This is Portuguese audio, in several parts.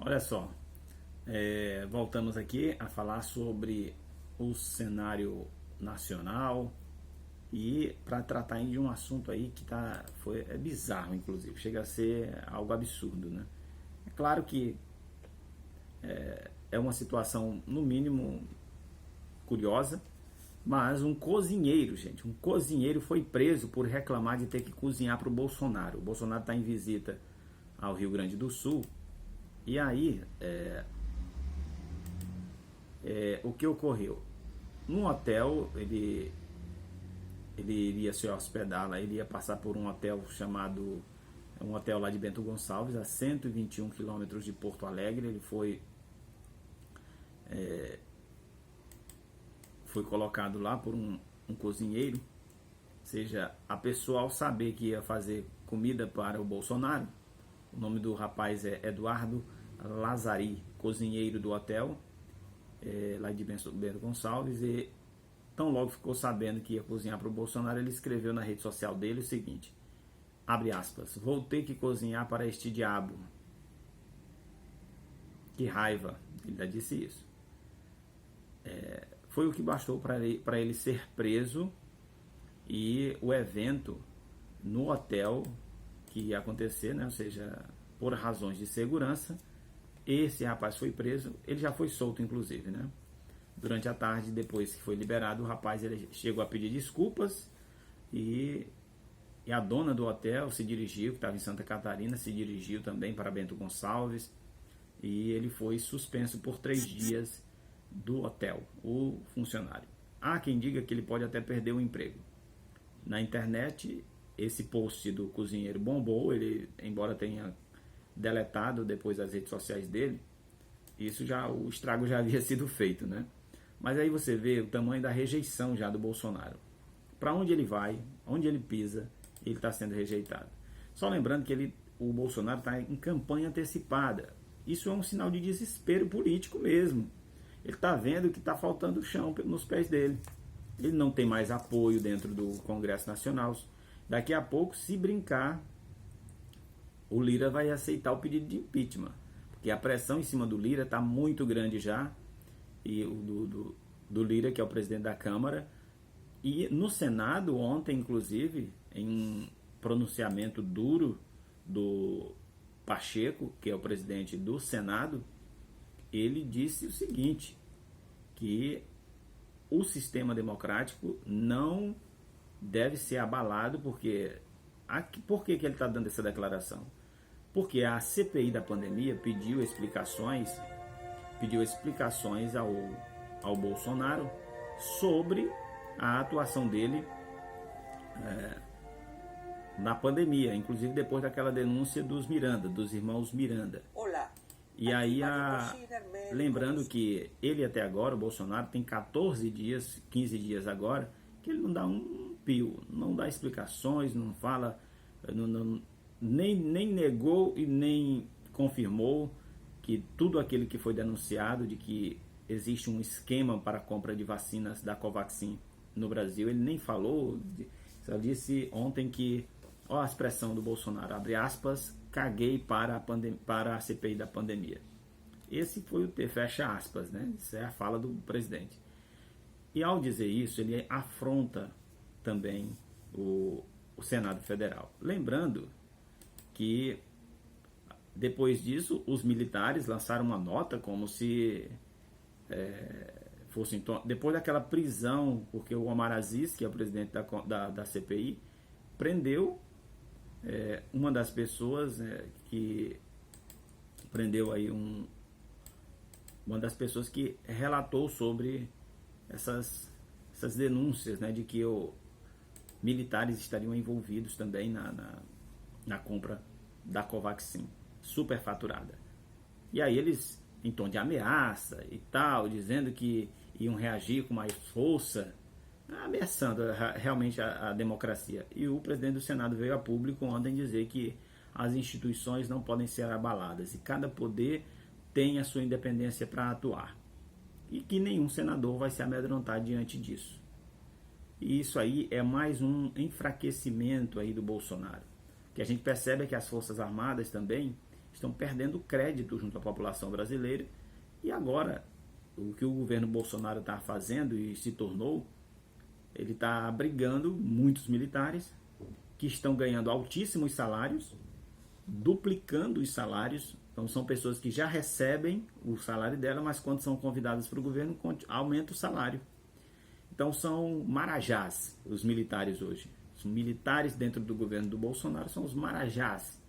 Olha só, voltamos aqui a falar sobre o cenário nacional e para tratar de um assunto aí que é bizarro, inclusive, chega a ser algo absurdo, né? É claro que é uma situação, no mínimo, curiosa, mas um cozinheiro, gente, um cozinheiro foi preso por reclamar de ter que cozinhar para o Bolsonaro. O Bolsonaro está em visita ao Rio Grande do Sul e aí o que ocorreu? No hotel, ele iria se hospedar lá, ele ia passar por um hotel chamado, um hotel lá de Bento Gonçalves, a 121 quilômetros de Porto Alegre. Ele foi colocado lá por um cozinheiro, ou seja, a pessoa ao saber que ia fazer comida para o Bolsonaro, o nome do rapaz é Eduardo Lazari, cozinheiro do hotel, lá de Bento Gonçalves, e tão logo ficou sabendo que ia cozinhar para o Bolsonaro, ele escreveu na rede social dele o seguinte, abre aspas, vou ter que cozinhar para este diabo. Que raiva, ele já disse isso. Foi o que bastou para ele ser preso, e o evento no hotel que ia acontecer, né, ou seja, por razões de segurança, esse rapaz foi preso, ele já foi solto inclusive, né? Durante a tarde, depois que foi liberado, o rapaz ele chegou a pedir desculpas e a dona do hotel se dirigiu, que estava em Santa Catarina, se dirigiu também para Bento Gonçalves e ele foi suspenso por 3 dias do hotel, o funcionário. Há quem diga que ele pode até perder o emprego. Na internet, esse post do cozinheiro bombou, ele, embora tenha deletado depois as redes sociais dele, o estrago já havia sido feito, né? Mas aí você vê o tamanho da rejeição já do Bolsonaro. Para onde ele vai, onde ele pisa, ele está sendo rejeitado. Só lembrando que o Bolsonaro está em campanha antecipada. Isso é um sinal de desespero político mesmo. Ele está vendo que está faltando chão nos pés dele. Ele não tem mais apoio dentro do Congresso Nacional. Daqui a pouco, se brincar, o Lira vai aceitar o pedido de impeachment. Porque a pressão em cima do Lira está muito grande já. E do Lira, que é o presidente da Câmara. E no Senado, ontem, inclusive, em um pronunciamento duro do Pacheco, que é o presidente do Senado, ele disse o seguinte, que o sistema democrático não deve ser abalado, porque... Por que ele está dando essa declaração? Porque a CPI da pandemia pediu explicações ao Bolsonaro sobre a atuação dele na pandemia, inclusive depois daquela denúncia dos irmãos Miranda. Olá. E aí, lembrando que ele até agora, o Bolsonaro, tem 14 dias, 15 dias agora, que ele não dá um pio, não dá explicações, não fala, nem negou e nem confirmou que tudo aquilo que foi denunciado, de que existe um esquema para a compra de vacinas da Covaxin no Brasil, ele nem falou, só disse ontem que, ó a expressão do Bolsonaro, abre aspas, caguei para a CPI da pandemia. Esse foi o fecha aspas, né? Isso é a fala do presidente. E ao dizer isso, ele afronta também o Senado Federal. Lembrando que depois disso, os militares lançaram uma nota como se fosse... Depois daquela prisão, porque o Omar Aziz, que é o presidente da CPI, prendeu uma das pessoas que prendeu aí uma das pessoas que relatou sobre essas denúncias, né, de que militares estariam envolvidos também na compra da Covaxin, superfaturada. E aí eles, em tom de ameaça e tal, dizendo que iam reagir com mais força, ameaçando realmente a democracia. E o presidente do Senado veio a público ontem dizer que as instituições não podem ser abaladas e cada poder tem a sua independência para atuar. E que nenhum senador vai se amedrontar diante disso. E isso aí é mais um enfraquecimento aí do Bolsonaro. O que a gente percebe é que as Forças Armadas também estão perdendo crédito junto à população brasileira. E agora, o que o governo Bolsonaro está fazendo e se tornou, ele está abrigando muitos militares que estão ganhando altíssimos salários, duplicando os salários. Então são pessoas que já recebem o salário dela, mas quando são convidadas para o governo, aumenta o salário. Então são marajás os militares hoje. Os militares dentro do governo do Bolsonaro são os marajás.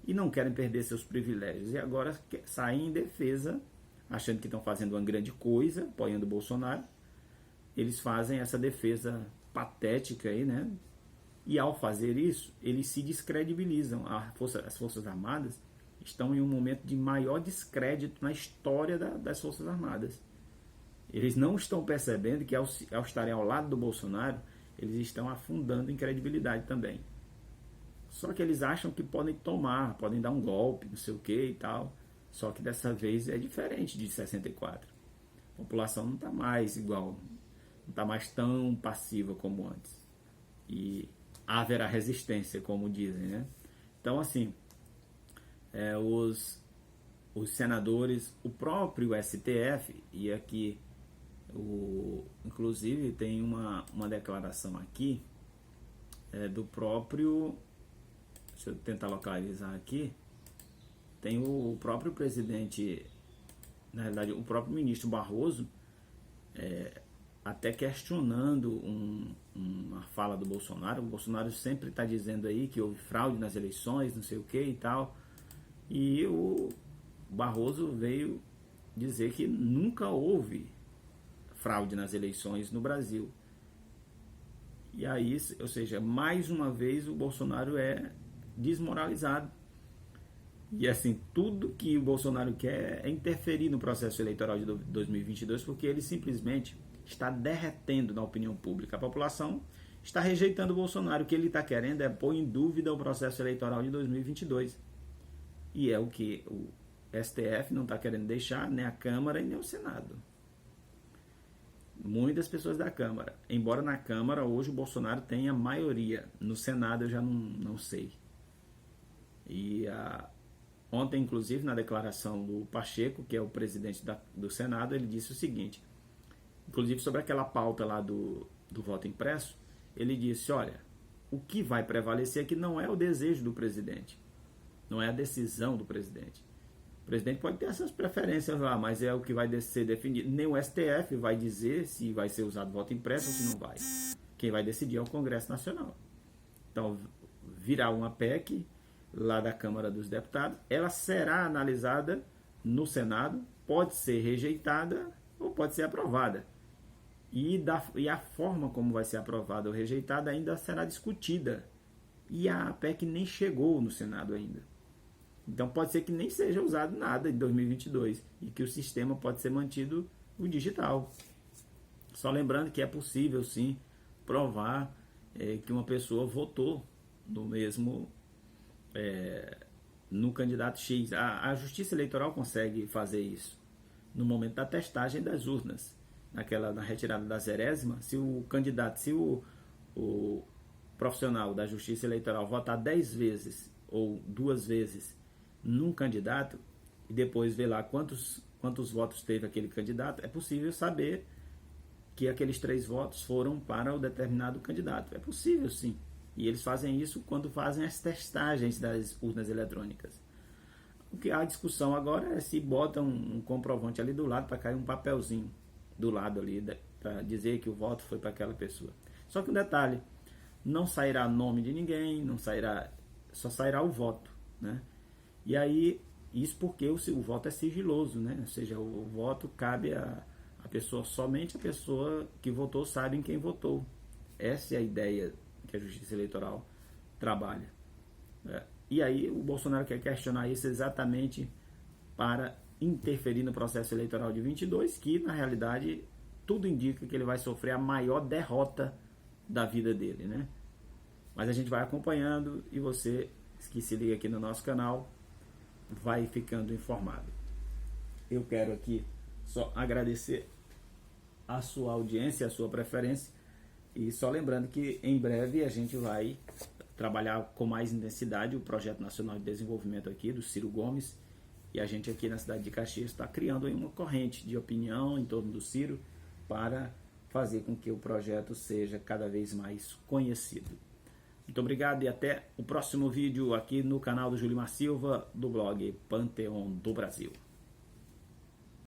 E não querem perder seus privilégios. E agora saem em defesa, achando que estão fazendo uma grande coisa, apoiando o Bolsonaro. Eles fazem essa defesa patética aí, né? E ao fazer isso, eles se descredibilizam. As Forças Armadas estão em um momento de maior descrédito na história das Forças Armadas. Eles não estão percebendo que ao estarem ao lado do Bolsonaro, eles estão afundando em credibilidade também. Só que eles acham que podem dar um golpe, não sei o que e tal. Só que dessa vez é diferente de 64. A população não está mais igual, não está mais tão passiva como antes. E haverá resistência, como dizem, né? Então, assim, os senadores, o próprio STF, e aqui, inclusive, tem uma declaração aqui do próprio, deixa eu tentar localizar aqui, tem o próprio presidente, na realidade, o próprio ministro Barroso, até questionando uma fala do Bolsonaro. O Bolsonaro sempre está dizendo aí que houve fraude nas eleições, não sei o que e tal. E o Barroso veio dizer que nunca houve fraude nas eleições no Brasil. E aí, ou seja, mais uma vez o Bolsonaro é desmoralizado. E assim, tudo que o Bolsonaro quer é interferir no processo eleitoral de 2022, porque ele simplesmente está derretendo na opinião pública. A população está rejeitando o Bolsonaro. O que ele está querendo é pôr em dúvida o processo eleitoral de 2022. E é o que o STF não está querendo deixar, nem a Câmara e nem o Senado. Muitas pessoas da Câmara. Embora na Câmara hoje o Bolsonaro tenha maioria. No Senado eu já não sei. E ontem, inclusive, na declaração do Pacheco, que é o presidente do Senado, ele disse o seguinte, inclusive sobre aquela pauta lá do voto impresso, ele disse, olha, o que vai prevalecer aqui não é o desejo do presidente, não é a decisão do presidente. O presidente pode ter essas preferências lá, mas é o que vai ser definido. Nem o STF vai dizer se vai ser usado voto impresso ou se não vai. Quem vai decidir é o Congresso Nacional. Então, virá uma PEC lá da Câmara dos Deputados, ela será analisada no Senado, pode ser rejeitada ou pode ser aprovada. E a forma como vai ser aprovada ou rejeitada ainda será discutida. E a PEC nem chegou no Senado ainda. Então pode ser que nem seja usado nada em 2022 e que o sistema pode ser mantido o digital. Só lembrando que é possível sim provar que uma pessoa votou no mesmo no candidato X. A Justiça Eleitoral consegue fazer isso no momento da testagem das urnas, na retirada da zerésima. Se o candidato, se o profissional da Justiça Eleitoral votar 10 vezes ou 2 vezes num candidato e depois ver lá quantos votos teve aquele candidato, é possível saber que aqueles 3 votos foram para o determinado candidato. É possível sim. E eles fazem isso quando fazem as testagens das urnas eletrônicas. O que há discussão agora é se botam um comprovante ali do lado para cair um papelzinho do lado ali para dizer que o voto foi para aquela pessoa. Só que um detalhe, não sairá nome de ninguém, só sairá o voto, né? E aí, isso porque o voto é sigiloso, né? Ou seja, o voto cabe a pessoa, somente a pessoa que votou sabe em quem votou. Essa é a ideia que a Justiça Eleitoral trabalha. E aí o Bolsonaro quer questionar isso exatamente para interferir no processo eleitoral de 22, que na realidade tudo indica que ele vai sofrer a maior derrota da vida dele, né? Mas a gente vai acompanhando e você que se liga aqui no nosso canal vai ficando informado. Eu quero aqui só agradecer a sua audiência, a sua preferência, e só lembrando que em breve a gente vai trabalhar com mais intensidade o Projeto Nacional de Desenvolvimento aqui do Ciro Gomes, e a gente aqui na cidade de Caxias está criando aí uma corrente de opinião em torno do Ciro para fazer com que o projeto seja cada vez mais conhecido. Muito obrigado e até o próximo vídeo aqui no canal do Julimar Silva, do blog Panteão do Brasil.